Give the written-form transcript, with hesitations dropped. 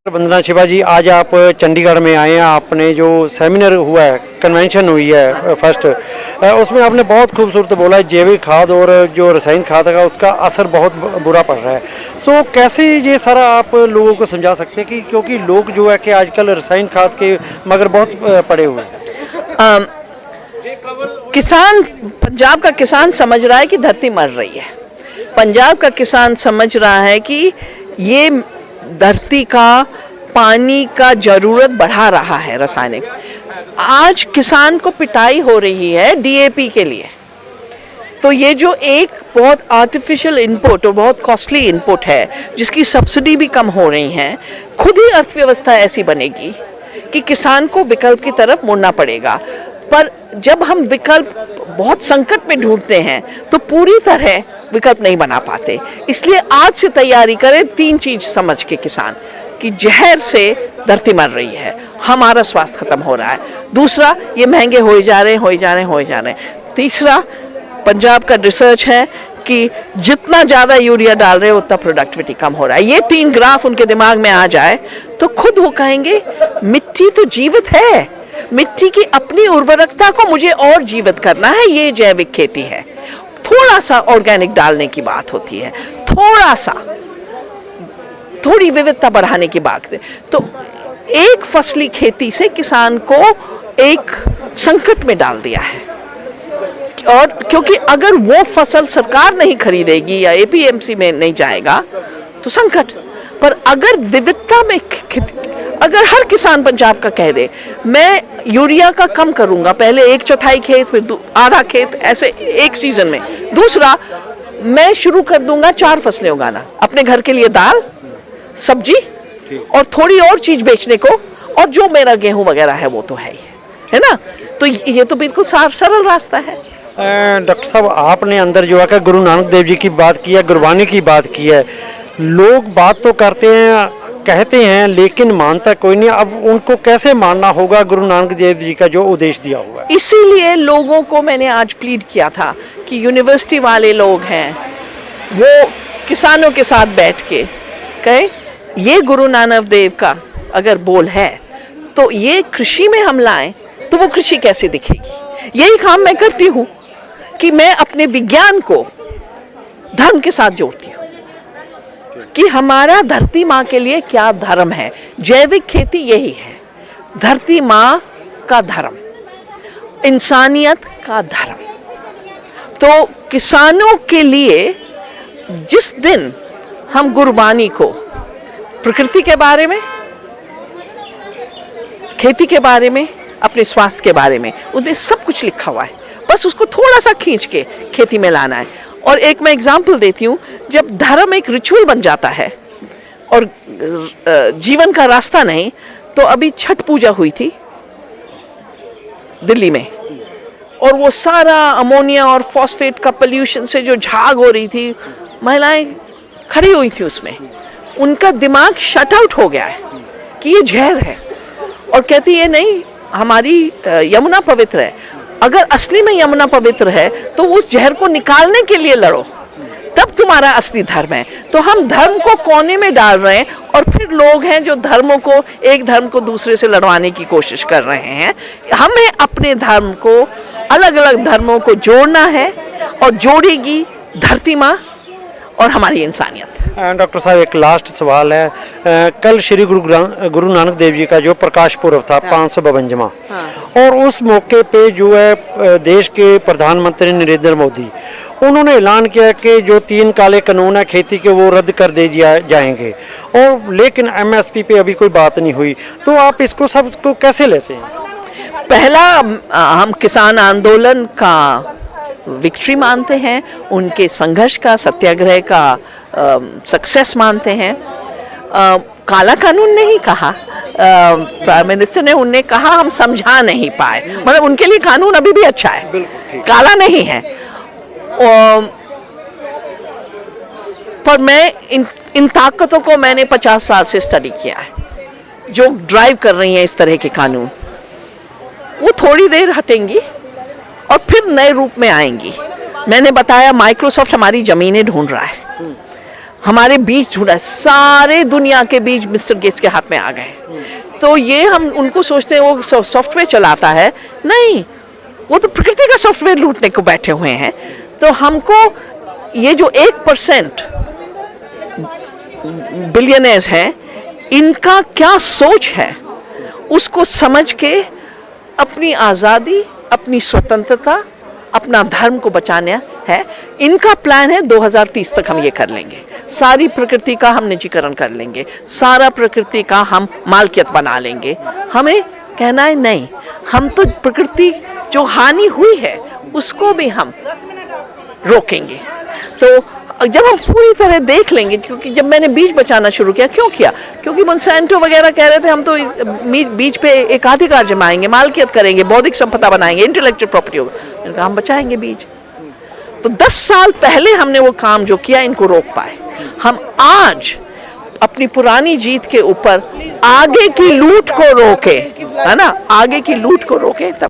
वंदना शिवा जी, आज आप चंडीगढ़ में आए हैं। आपने जो सेमिनार हुआ है, कन्वेंशन हुई है फर्स्ट, उसमें आपने बहुत खूबसूरत बोला है जैविक खाद और जो रासायनिक खाद का उसका असर बहुत बुरा पड़ रहा है। तो कैसे ये सारा आप लोगों को समझा सकते हैं कि क्योंकि लोग जो है कि आजकल रासायनिक खाद के मगर बहुत पड़े हुए हैं। किसान, पंजाब का किसान समझ रहा है कि धरती मर रही है। पंजाब का किसान समझ रहा है कि ये धरती का पानी का जरूरत बढ़ा रहा है रासायनिक। आज किसान को पिटाई हो रही है डीएपी के लिए। तो ये जो एक बहुत आर्टिफिशियल इनपुट और बहुत कॉस्टली इनपुट है, जिसकी सब्सिडी भी कम हो रही है, खुद ही अर्थव्यवस्था ऐसी बनेगी कि किसान को विकल्प की तरफ मुड़ना पड़ेगा। पर जब हम विकल्प बहुत संकट में ढूंढते हैं तो पूरी तरह विकल्प नहीं बना पाते। इसलिए आज से तैयारी करें 3 चीज समझ के किसान, कि जहर से धरती मर रही है, हमारा स्वास्थ्य खत्म हो रहा है। दूसरा, ये महंगे हो जा रहे हैं। तीसरा, पंजाब का रिसर्च है कि जितना ज़्यादा यूरिया डाल रहे हैं उतना प्रोडक्टिविटी कम हो रहा है। ये 3 ग्राफ उनके दिमाग में आ जाए तो खुद वो कहेंगे मिट्टी तो जीवित है, मिट्टी की अपनी उर्वरकता को मुझे और जीवित करना है, ये जैविक खेती है। थोड़ा सा ऑर्गेनिक डालने की बात होती है, थोड़ी विविधता बढ़ाने की बात है। तो एक फसली खेती से किसान को एक संकट में डाल दिया है। और क्योंकि अगर वो फसल सरकार नहीं खरीदेगी या एपीएमसी में नहीं जाएगा तो संकट। पर अगर विविधता में अगर हर किसान पंजाब का कह दे मैं यूरिया का कम करूंगा, पहले 1/4 खेत फिर आधा खेत, ऐसे एक सीजन में। दूसरा, मैं शुरू कर दूंगा 4 फसलें उगाना, अपने घर के लिए दाल, सब्जी और थोड़ी और चीज बेचने को, और जो मेरा गेहूं वगैरह है वो तो है ना। तो ये तो बिल्कुल सरल रास्ता है। डॉक्टर साहब, आपने अंदर जो है गुरु नानक देव जी की बात की है, गुरबानी की बात की है। लोग बात तो करते हैं, कहते हैं, लेकिन मानता कोई नहीं। अब उनको कैसे मानना होगा गुरु नानक देव जी का जो उपदेश दिया हुआ है? इसीलिए लोगों को मैंने आज प्लीड किया था कि यूनिवर्सिटी वाले लोग हैं वो किसानों के साथ बैठ के कहे ये गुरु नानक देव का अगर बोल है तो ये कृषि में हम लाएं तो वो कृषि कैसे दिखेगी। यही काम मैं करती हूँ कि मैं अपने विज्ञान को धर्म के साथ जोड़ती हूँ कि हमारा धरती माँ के लिए क्या धर्म है। जैविक खेती यही है, धरती माँ का धर्म, इंसानियत का धर्म। तो किसानों के लिए जिस दिन हम गुरबानी को प्रकृति के बारे में, खेती के बारे में, अपने स्वास्थ्य के बारे में, उसमें सब कुछ लिखा हुआ है, बस उसको थोड़ा सा खींच के खेती में लाना है। और एक मैं एग्जाम्पल देती हूँ, जब धर्म एक रिचुअल बन जाता है और जीवन का रास्ता नहीं, तो अभी छठ पूजा हुई थी दिल्ली में, और वो सारा अमोनिया और फॉस्फेट का पोल्यूशन से जो झाग हो रही थी, महिलाएं खड़ी हुई थी उसमें, उनका दिमाग शट आउट हो गया है कि ये जहर है, और कहती है नहीं, हमारी यमुना पवित्र है। अगर असली में यमुना पवित्र है तो उस जहर को निकालने के लिए लड़ो, तब तुम्हारा असली धर्म है। तो हम धर्म को कोने में डाल रहे हैं, और फिर लोग हैं जो धर्मों को, एक धर्म को दूसरे से लड़वाने की कोशिश कर रहे हैं। हमें अपने धर्म को, अलग अलग धर्मों को जोड़ना है, और जोड़ेगी धरती माँ और हमारी इंसानियत। डॉक्टर साहब, एक लास्ट सवाल है। कल श्री गुरु नानक देव जी का जो प्रकाश पूर्व था, 552वां, और उस मौके पे जो है देश के प्रधानमंत्री नरेंद्र मोदी, उन्होंने ऐलान किया कि जो 3 काले कानून है खेती के वो रद्द कर दे जाएंगे, और लेकिन एमएसपी पे अभी कोई बात नहीं हुई। तो आप इसको सबको कैसे लेते हैं? पहला, हम किसान आंदोलन का विक्ट्री मानते हैं, उनके संघर्ष का, सत्याग्रह का सक्सेस मानते हैं। काला कानून नहीं कहा प्राइम मिनिस्टर ने, उन्हें कहा हम समझा नहीं पाए, मतलब उनके लिए कानून अभी भी अच्छा है, काला नहीं है। पर मैं इन ताकतों को मैंने 50 साल से स्टडी किया है, जो ड्राइव कर रही हैं इस तरह के कानून। वो थोड़ी देर हटेंगी और फिर नए रूप में आएंगी। मैंने बताया माइक्रोसॉफ्ट हमारी जमीनें ढूंढ रहा है, हमारे बीज ढूंढा, सारे दुनिया के बीज मिस्टर गेट्स के हाथ में आ गए। तो ये हम उनको सोचते हैं वो सॉफ्टवेयर चलाता है, नहीं, वो तो प्रकृति का सॉफ्टवेयर लूटने को बैठे हुए हैं। तो हमको ये जो 1% बिलियनर्स हैं, इनका क्या सोच है उसको समझ के अपनी आज़ादी, अपनी स्वतंत्रता, अपना धर्म को बचाना है। इनका प्लान है 2030 तक हम ये कर लेंगे, सारी प्रकृति का हम निजीकरण कर लेंगे, सारा प्रकृति का हम मालकियत बना लेंगे। हमें कहना है नहीं, हम तो प्रकृति जो हानि हुई है उसको भी हम रोकेंगे। तो जब हम पूरी तरह देख लेंगे, क्योंकि जब मैंने बीज बचाना शुरू किया, क्यों किया? क्योंकि मोन्सैंटो वगैरह कह रहे थे हम तो बीज पे एकाधिकार जमाएंगे, मालकियत करेंगे, बौद्धिक संपदा बनाएंगे, इंटेलेक्चुअल प्रॉपर्टी होगा। मैंने कहा हम बचाएंगे बीज। तो 10 साल पहले हमने वो काम जो किया, इनको रोक पाए। हम आज अपनी पुरानी जीत के ऊपर आगे की लूट को रोके, है ना, आगे की लूट को रोके। तब